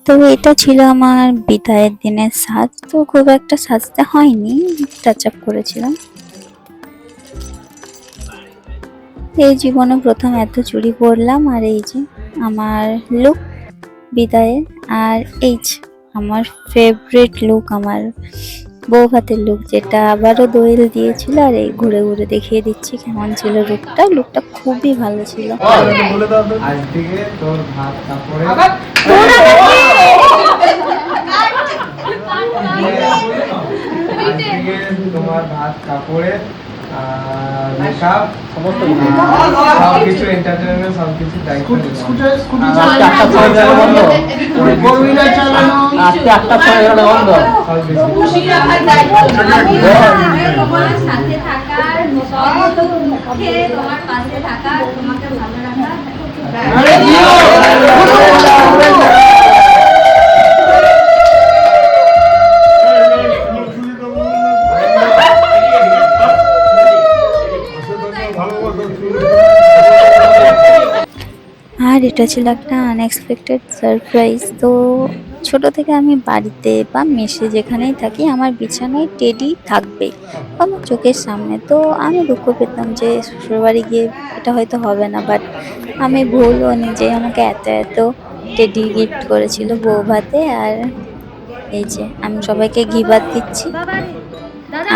তো এটা ছিল আমার বিদায়ের দিনের সাজ। তো খুব একটা সাজতে হয়নি, টাচ আপ করেছিলাম। এই জীবনে প্রথম এত চুড়ি পরলাম, আর এই যে আমার লুক বিদায়ের। আর এই যে আমার ফেভারিট লুক, আমার বউ ভাতের লুক, যেটা আবারও দোয়েল দিয়েছিল। আর এই ঘুরে ঘুরে দেখিয়ে দিচ্ছি কেমন ছিল লুকটা। লুকটা খুবই ভালো ছিল। আজ থেকে তোর ভাত কাপড়ে তোমার ভাত কাপড়ে মেকআপ সমস্ত সবকিছু এন্টারটেনমেন্ট সবকিছু দায়িত্ব আর এটা ছিল একটা আনএক্সপেক্টেড সারপ্রাইজ। তো ছোট থেকে আমি বাড়িতে বা মেসে যেখানেই থাকি, আমার বিছানায় টেডি থাকবে আমার চোখের সামনে। তো আমি দুঃখ পেতাম যে শ্বশুরবাড়ি গিয়ে এটা হয়তো হবে না, বাট আমি ভুলও নিজে আমাকে এত এত টেডি গিফট করেছিল বউ ভাতে। আর এই যে আমি সবাইকে ঘি ভাত দিচ্ছি,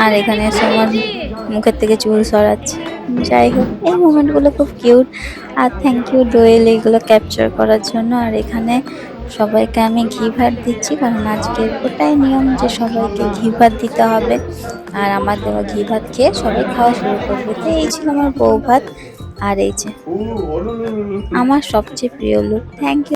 আর এখানে এসে আমার মুখের থেকে চুল সরাচ্ছে। যাই হোক, এই মোমেন্টগুলো খুব কিউট। আর থ্যাংক ইউ দোয়েল এইগুলো ক্যাপচার করার জন্য। আর এখানে সবাইকে আমি ঘি ভাত দিচ্ছি, কারণ আজকের ওটাই নিয়ম যে সবাইকে ঘি ভাত দিতে হবে। আর আমার দেওয়া ঘি ভাত খেয়ে সবাই খাওয়া শুরু করবে। তো এই ছিল আমার বউ ভাত। আর এই যে আমার সবচেয়ে প্রিয় লুক। Thank you.